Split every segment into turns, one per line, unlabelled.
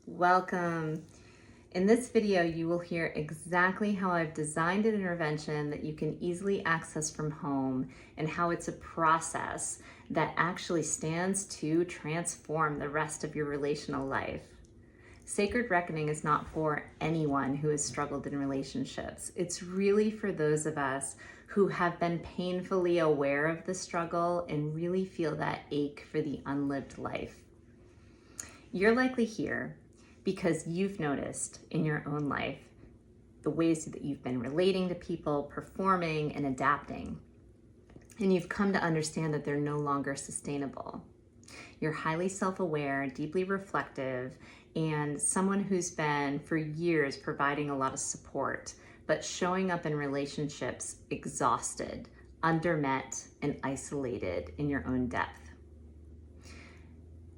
Welcome. In this video, you will hear exactly how I've designed an intervention that you can easily access from home and how it's a process that actually stands to transform the rest of your relational life. Sacred Reckoning is not for anyone who has struggled in relationships. It's really for those of us who have been painfully aware of the struggle and really feel that ache for the unlived life. You're likely here because you've noticed in your own life the ways that you've been relating to people, performing, and adapting. And you've come to understand that they're no longer sustainable. You're highly self-aware, deeply reflective, and someone who's been for years providing a lot of support, but showing up in relationships exhausted, undermet, and isolated in your own depth.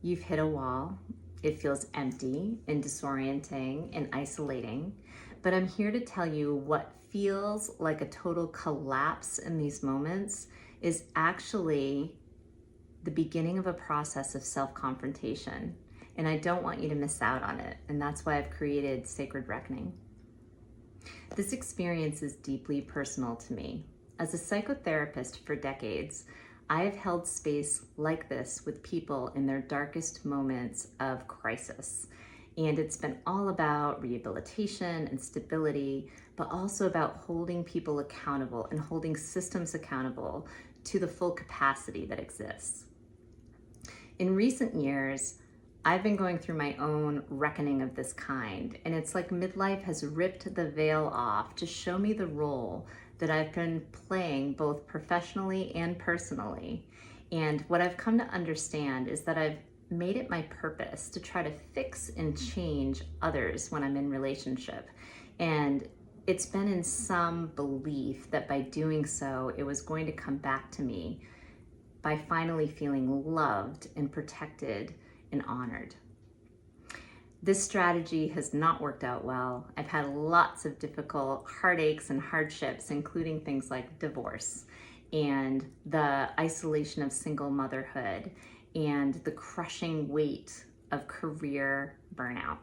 You've hit a wall. It feels empty and disorienting and isolating, but I'm here to tell you what feels like a total collapse in these moments is actually the beginning of a process of self-confrontation, and I don't want you to miss out on it, and that's why I've created Sacred Reckoning. This experience is deeply personal to me. As a psychotherapist for decades, I have held space like this with people in their darkest moments of crisis. And it's been all about rehabilitation and stability, but also about holding people accountable and holding systems accountable to the full capacity that exists. In recent years, I've been going through my own reckoning of this kind, and it's like midlife has ripped the veil off to show me the role that I've been playing both professionally and personally. And what I've come to understand is that I've made it my purpose to try to fix and change others when I'm in relationship. And it's been in some belief that by doing so, it was going to come back to me by finally feeling loved and protected and honored. This strategy has not worked out well. I've had lots of difficult heartaches and hardships, including things like divorce and the isolation of single motherhood and the crushing weight of career burnout.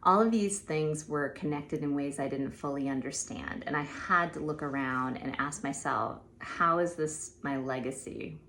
All of these things were connected in ways I didn't fully understand, and I had to look around and ask myself, how is this my legacy?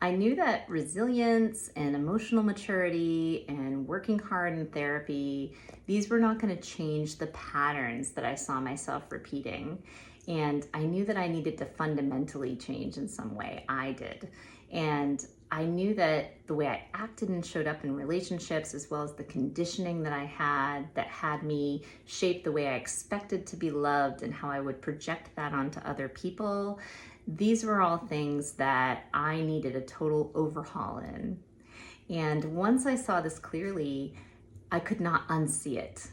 I knew that resilience and emotional maturity and working hard in therapy, these were not going to change the patterns that I saw myself repeating. And I knew that I needed to fundamentally change in some way. I did. And I knew that the way I acted and showed up in relationships, as well as the conditioning that I had that had me shape the way I expected to be loved and how I would project that onto other people, these were all things that I needed a total overhaul in. And once I saw this clearly, I could not unsee it.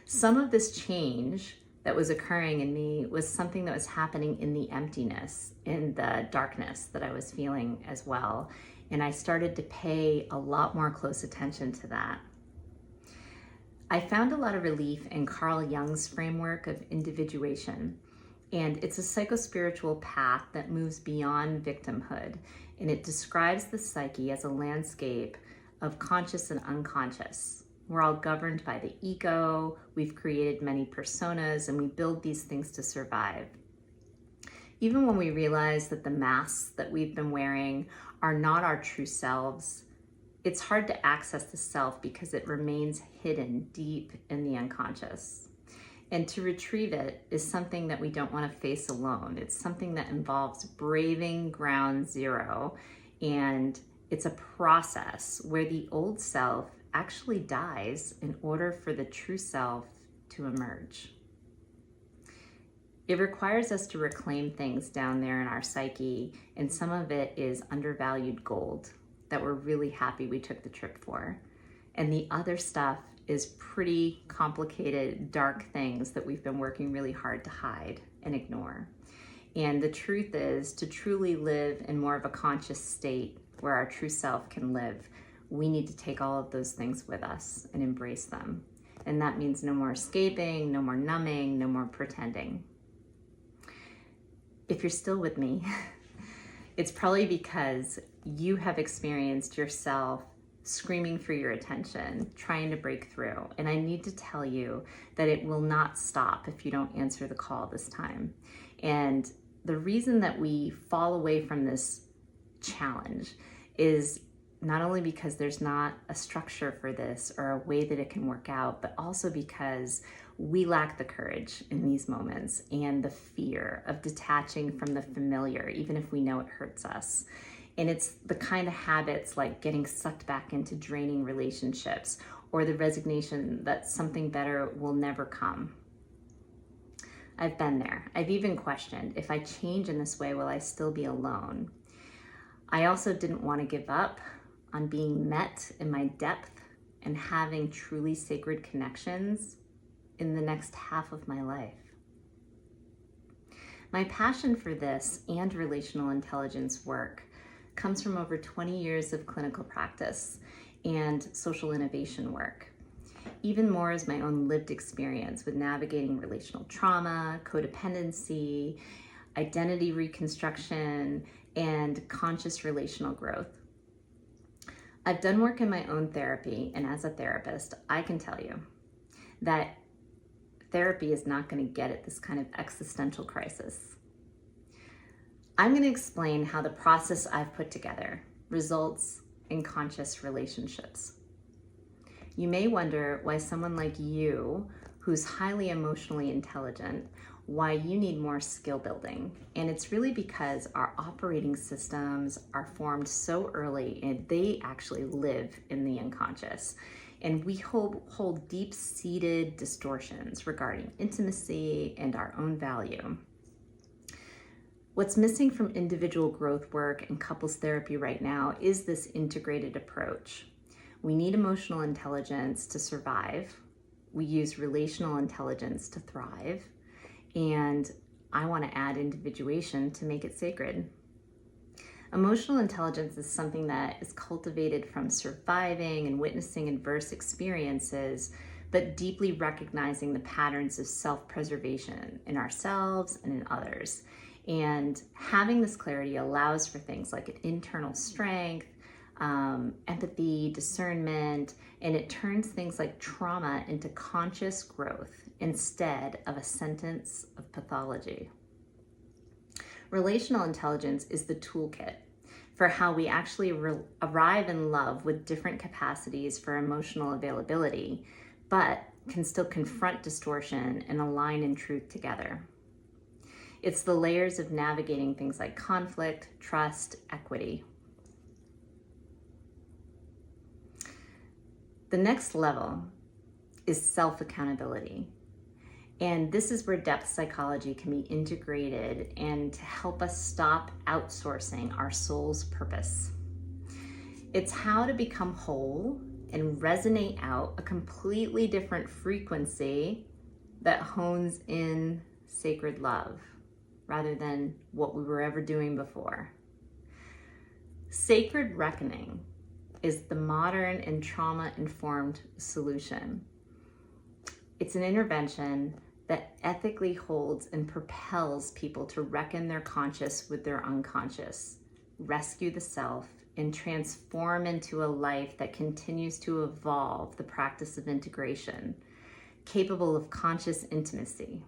Some of this change that was occurring in me was something that was happening in the emptiness, in the darkness that I was feeling as well. And I started to pay a lot more close attention to that. I found a lot of relief in Carl Jung's framework of individuation. And it's a psychospiritual path that moves beyond victimhood. And it describes the psyche as a landscape of conscious and unconscious. We're all governed by the ego. We've created many personas, and we build these things to survive. Even when we realize that the masks that we've been wearing are not our true selves, it's hard to access the self because it remains hidden deep in the unconscious. And to retrieve it is something that we don't want to face alone. It's something that involves braving ground zero. And it's a process where the old self actually dies in order for the true self to emerge. It requires us to reclaim things down there in our psyche, and some of it is undervalued gold that we're really happy we took the trip for. And the other stuff is pretty complicated, dark things that we've been working really hard to hide and ignore. And the truth is, to truly live in more of a conscious state where our true self can live, we need to take all of those things with us and embrace them. And that means no more escaping, no more numbing, no more pretending. If you're still with me, it's probably because you have experienced yourself screaming for your attention, trying to break through. And I need to tell you that it will not stop if you don't answer the call this time. And the reason that we fall away from this challenge is not only because there's not a structure for this or a way that it can work out, but also because we lack the courage in these moments and the fear of detaching from the familiar, even if we know it hurts us. And it's the kind of habits like getting sucked back into draining relationships or the resignation that something better will never come. I've been there. I've even questioned, if I change in this way, will I still be alone? I also didn't want to give up on being met in my depth and having truly sacred connections in the next half of my life. My passion for this and relational intelligence work comes from over 20 years of clinical practice and social innovation work. Even more is my own lived experience with navigating relational trauma, codependency, identity reconstruction, and conscious relational growth. I've done work in my own therapy, and as a therapist, I can tell you that therapy is not going to get at this kind of existential crisis. I'm going to explain how the process I've put together results in conscious relationships. You may wonder why someone like you, who's highly emotionally intelligent, why you need more skill building. And it's really because our operating systems are formed so early and they actually live in the unconscious. And we hold deep-seated distortions regarding intimacy and our own value. What's missing from individual growth work and couples therapy right now is this integrated approach. We need emotional intelligence to survive. We use relational intelligence to thrive. And I want to add individuation to make it sacred. Emotional intelligence is something that is cultivated from surviving and witnessing adverse experiences, but deeply recognizing the patterns of self-preservation in ourselves and in others. And having this clarity allows for things like an internal strength, empathy, discernment, and it turns things like trauma into conscious growth instead of a sentence of pathology. Relational intelligence is the toolkit for how we actually arrive in love with different capacities for emotional availability, but can still confront distortion and align in truth together. It's the layers of navigating things like conflict, trust, equity. The next level is self-accountability. And this is where depth psychology can be integrated and to help us stop outsourcing our soul's purpose. It's how to become whole and resonate out a completely different frequency that hones in sacred love rather than what we were ever doing before. Sacred reckoning is the modern and trauma-informed solution. It's an intervention that ethically holds and propels people to reckon their conscious with their unconscious, rescue the self, and transform into a life that continues to evolve the practice of integration, capable of conscious intimacy.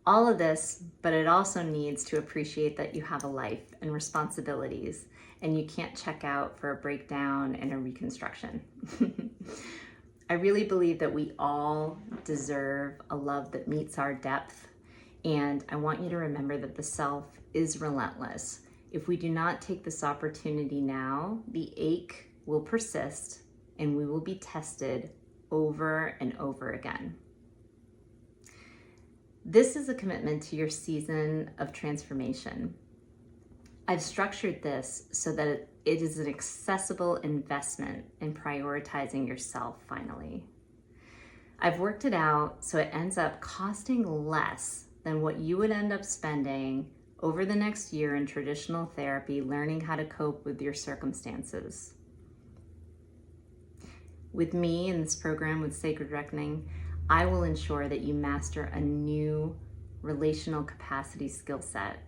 All of this, but it also needs to appreciate that you have a life and responsibilities, and you can't check out for a breakdown and a reconstruction. I really believe that we all deserve a love that meets our depth, and I want you to remember that the self is relentless. If we do not take this opportunity now, the ache will persist and we will be tested over and over again. This is a commitment to your season of transformation. I've structured this so that it is an accessible investment in prioritizing yourself finally. I've worked it out so it ends up costing less than what you would end up spending over the next year in traditional therapy, learning how to cope with your circumstances. With me in this program with Sacred Reckoning, I will ensure that you master a new relational capacity skill set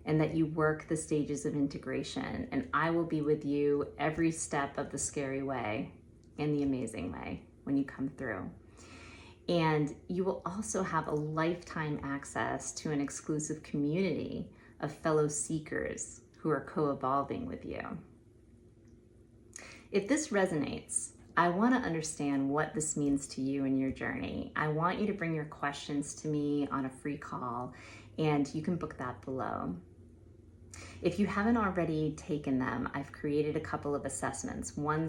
and that you work the stages of integration. And I will be with you every step of the scary way and the amazing way when you come through. And you will also have a lifetime access to an exclusive community of fellow seekers who are co-evolving with you. If this resonates, I want to understand what this means to you in your journey. I want you to bring your questions to me on a free call, and you can book that below. If you haven't already taken them, I've created a couple of assessments. One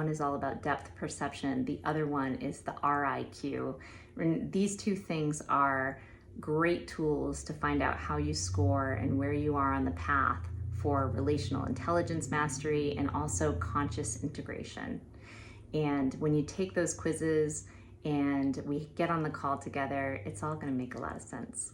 is all about depth perception. The other one is the RIQ. And these two things are great tools to find out how you score and where you are on the path for relational intelligence mastery and also conscious integration. And when you take those quizzes and we get on the call together, it's all going to make a lot of sense.